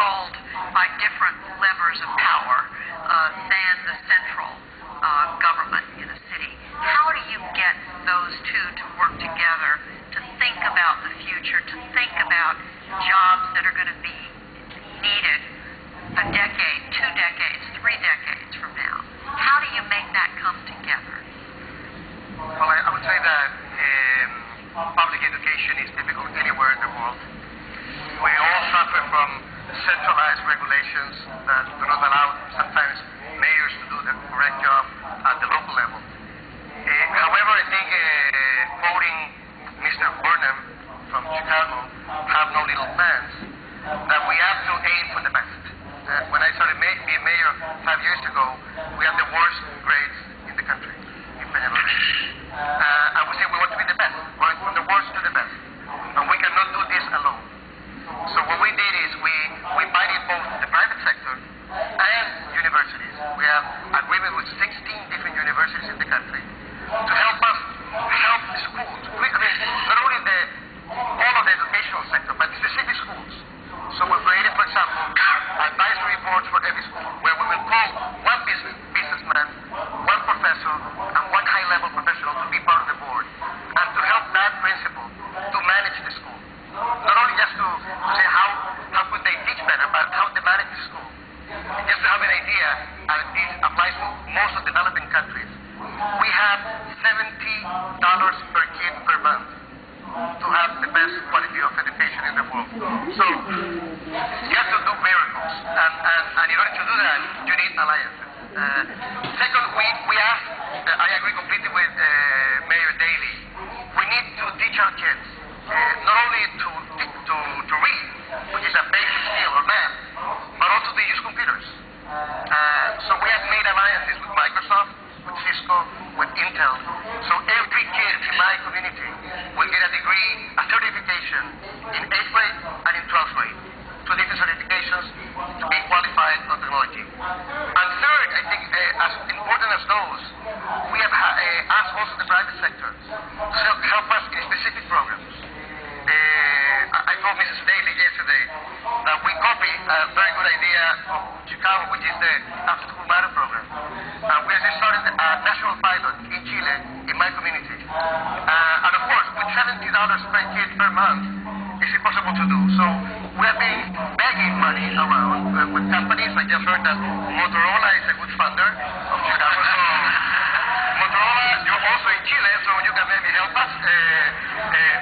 controlled by different levers of power than the central government in a city. How do you get those two to work together to think about the future, to think about jobs that are going to be needed a decade, 2 decades, 3 decades from now? How do you make that come together? Well, I would say that public education is difficult anywhere in the world. We all suffer from centralized regulations that do not allow sometimes mayors to do the correct job at the local level. However, I think quoting Mr. Burnham from Chicago, have no little plans, that we have to aim for the best. When I started being mayor 5 years ago, we had the worst grades in the country, in Peñalolén. And we said we want to be the best, going from the worst to the best. And we cannot do this alone. So what we did is we invited both the private sector and universities. We have agreement with 16 different universities in the country to help us help schools. Not only all of the educational sector, but specific schools. So we created, for example, advisory boards for every school, where we will call one businessman, one professor, and one high-level professional to be part of the board, and to help that principal to manage the school. Not only just to say how could they teach better, but how they manage the school. Just to have an idea, and this applies to most of developing countries, we have $70 per kid per month to have the best quality of education in the world. So you have to do miracles, and in order to do that, you need alliances. Second, we ask, I agree completely with Mayor Daley, we need to teach our kids not only to read, which is a basic skill, or math, but also to use computers. So we have made alliances with Microsoft, with Cisco, with Intel. So every kid in my community will get a degree, a certification in 8th grade and in 12th grade. 2 different certifications to be qualified for technology. And third, I think as important as those, we have asked also the private sector to help us in specific programs. I told Mrs. Daly yesterday that we copy a very good idea of Chicago, which is the after-school matter program. We have started a national pilot in Chile, in my community. And of course, with $70 per kid per month, it's impossible to do. So we have been begging money around with companies. I just heard that Motorola is a good funder of Chicago. So Motorola, you're also in Chile, so you can maybe help us.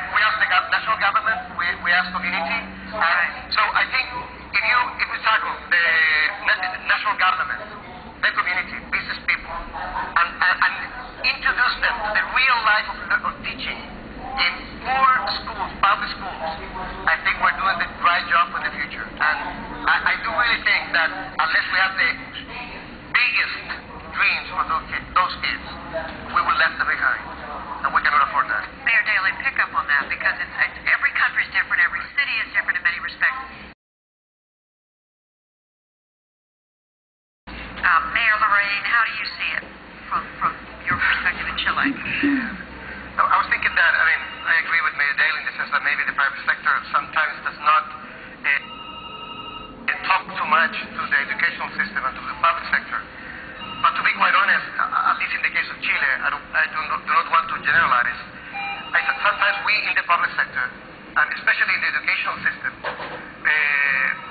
We ask the national government, we ask community. So I think if we tackle the national government, the community, business people, and introduce them to the real life of teaching in poor schools, public schools, I think we're doing the right job for the future. And I do really think that unless we have the biggest dreams for those kids, we will left them behind. And we cannot afford that. Mayor Daley, pick up on that, because every country is different, every city is different in many respects. Mayor Lorraine, how do you see it from your perspective in Chile? I was thinking that, I agree with Mayor Daley in the sense that maybe the private sector sometimes does not talk too much to the educational system and to the public sector. But to be quite honest, at least in the case of Chile, I do not want to generalize. Sometimes we in the public sector, and especially in the educational system,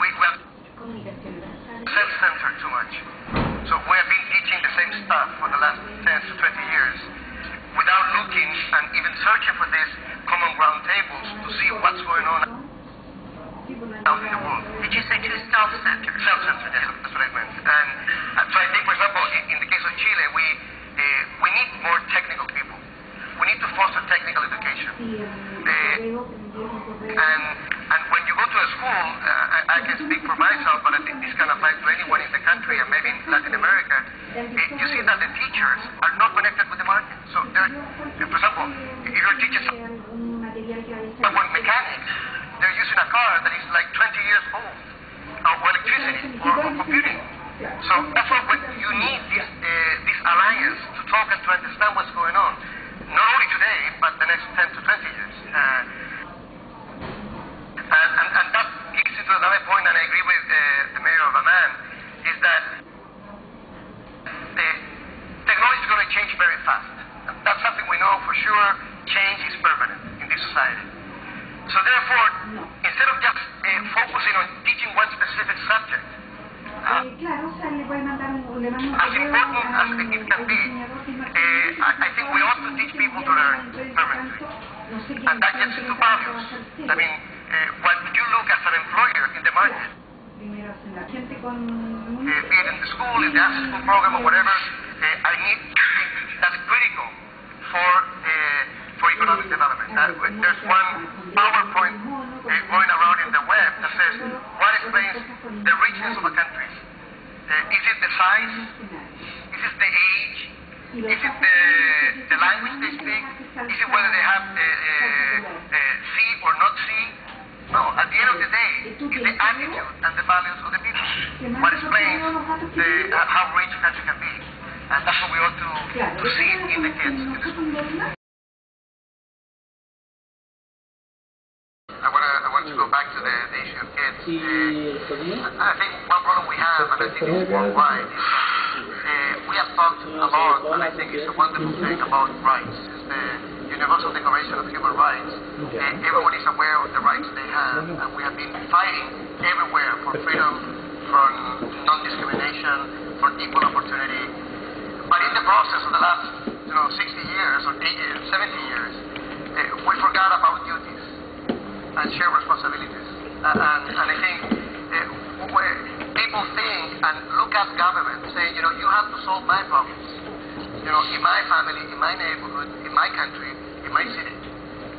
we have self-censored too much. So we have been teaching the same stuff for the last 10 to 20 years without looking and even searching for these common ground tables to see what's going on out in the world. Did you say too self-centered? Self-centered, yes, that's what I meant. And so I think, for example, in the case of Chile, we need more technical people. We need to foster technical education. And when you go to a school, I can speak for myself, but I think this can apply to anyone in the country and maybe in Latin America. You see that the teachers are not connected with the market. So, for example, if you're teaching someone mechanics, they're using a car that is like 20 years old, or electricity, or computing. So that's what you need this alliance to talk and to understand what's going on. Not only today, but the next 10 to 20 years. And that is into another point, and I agree with the mayor of Amman, is that technology is going to change very fast. That's something we know for sure. Change is permanent in this society. So therefore, instead of just focusing on teaching one specific subject, as important as the kids can be, I think we ought to teach people to learn permanently. And that gets into values. I mean, when you look as an employer in the market, be it in the school, in the after school program or whatever, that's critical for economic development. There's one PowerPoint going around in the web that says what explains the richness of a country. Is it the size? Is it the age? Is it the language they speak? Is it whether they have C or not C? No, at the end of the day, it's the attitude and the values of the people what explains how rich a country can be. And that's what we ought to see in the kids in the school. I want to go back to the issue of kids. I think one problem we have, and I think it's worldwide, is that we have talked a lot, and I think it's a wonderful thing about rights. It's the Universal Declaration of Human Rights. Everyone is aware of the rights they have, and we have been fighting everywhere for freedom, for non-discrimination, for equal opportunity. But in the process of the last 60 years or 70 years, we forgot about duties and shared responsibilities. And I think people think and look at government, say, you have to solve my problems. In my family, in my neighborhood, in my country, in my city.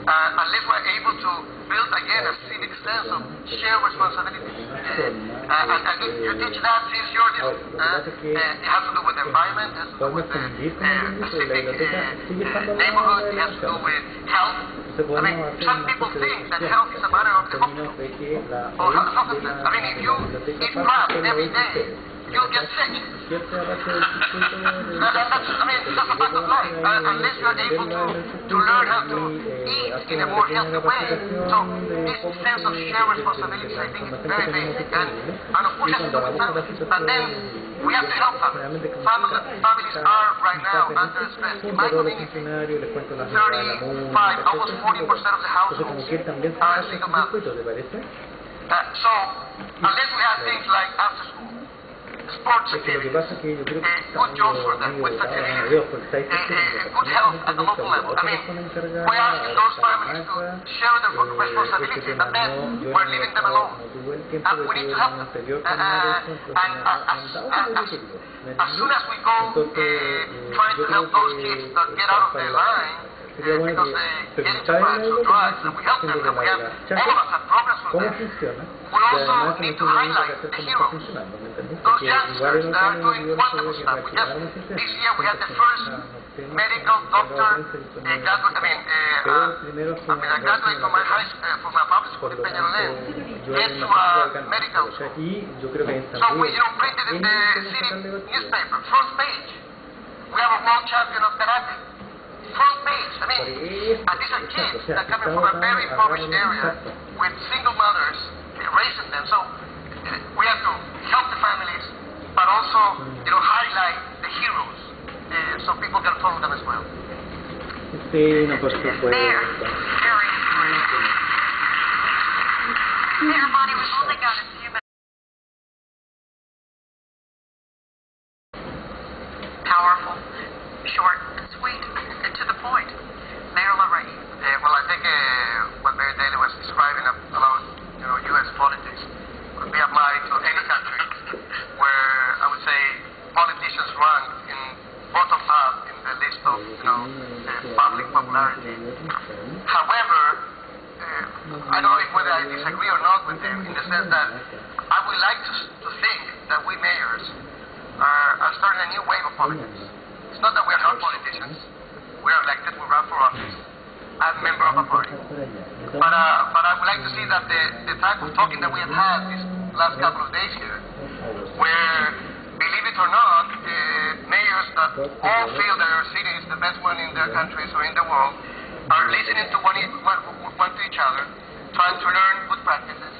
Unless we're able to build again a civic sense of shared responsibility. And you teach that since you're it has to do with the environment, it has to do with the specific neighborhood, it has to do with health. I mean, some people think that health is a matter of the hospital. I mean, if you eat crap every day, you'll get sick. That's a fact of life. Unless you're able to learn how to eat in a more healthy way. So this sense of shared responsibility, I think, is very basic. And of course, it has to do with families. But then we have to help families. Families are right now under stress. In my community, 35, almost 40% of the households are single mothers. So unless we have things like after school, sports activities, good jobs for them, good facilities, good health at the local level. I mean, we're asking those families to share their responsibility, but then we're leaving them alone. And we need to help them. And as soon as we go trying to help those kids that get out of their line, because they get into drugs, and we help them, and we have, all of us have programs for them. We also need to highlight the heroes, those youngsters that are doing wonderful stuff. This year we had the first medical doctor graduate from my high school, from my public school in Peñalolén, get to a medical school. So we printed in the city newspaper, front page. We have a world champion of karate. Front page. I mean, and these are kids that come from a very impoverished area with single mothers raising them. So we have to help the families, but also highlight the heroes, so people can follow them as well. Sí, no, por supuesto. Everybody, we've only got a few minutes. Powerful, short, and sweet, and to the point. Mayor LaRae. Well, I think what Mayor Daley was describing about U.S. politics could be applied to any country where I would say politicians rank in bottom half in the list of public popularity. However, I don't know whether I disagree or not with him in the sense that I would like to think that we mayors are starting a new wave of politics. It's not that we are not politicians. We are elected, we run for office. I'm a member of a party. But I would like to see that the type of talking that we have had these last couple of days here, where, believe it or not, mayors that all feel that their city is the best one in their countries or in the world, are listening to one to each other, trying to learn good practices,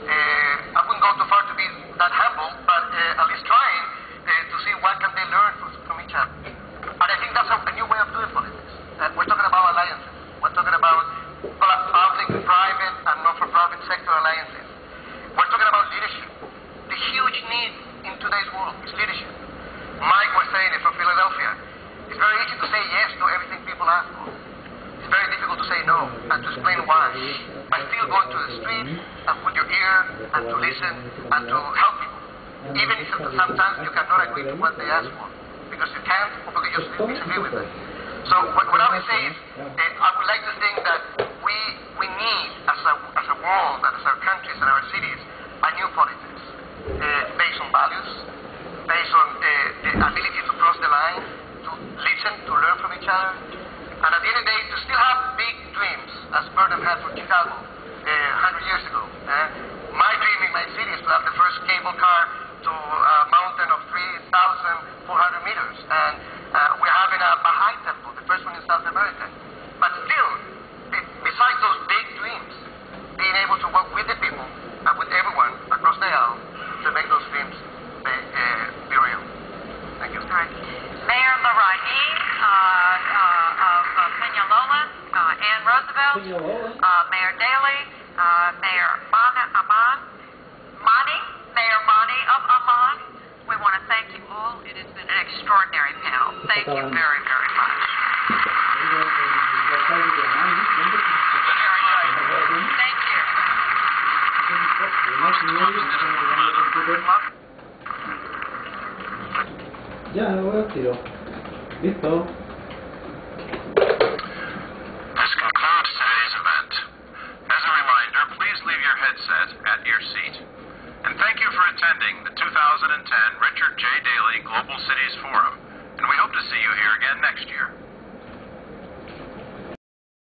I wouldn't go too far to be that humble, but at least trying to see what can they learn from each other. And I think that's a new way of doing politics. We're talking about alliances. We're talking about public, private, and not-for-profit sector alliances. We're talking about leadership. The huge need in today's world is leadership. Mike was saying it from Philadelphia. It's very easy to say yes to everything people ask for. It's very difficult to say no and to explain why. But still go to the street and put your ear and to listen and to help people. Even if sometimes you cannot agree to what they ask for. Because you can't or because you disagree with them. So what I would say is, I would like to think that we need, as a world, and as our countries and our cities, a new politics based on values, based on the ability to cross the line, to listen, to learn from each other, and at the end of the day, to still have big dreams, as Burnham had for Chicago 100 years ago. My dream in my city is to have the first cable car to a mountain of 3,400 meters, and we're having a Baha'i temple, the first one in South America. But still, besides those big dreams, being able to work with the people and with everyone across the aisle to make those dreams be real. Thank you. All right. Mayor Larahi of Peñalolas, Ann Roosevelt, Mayor Daley, Mayor Mayor Mani of Amman. We want to thank you all. It has been an extraordinary panel. Thank you very, very much. Thank you. Ya, lo voy a tiro. Listo. This concludes today's event. As a reminder, please leave your headset at your seat. And thank you for attending the 2010 Richard J. Daley Global City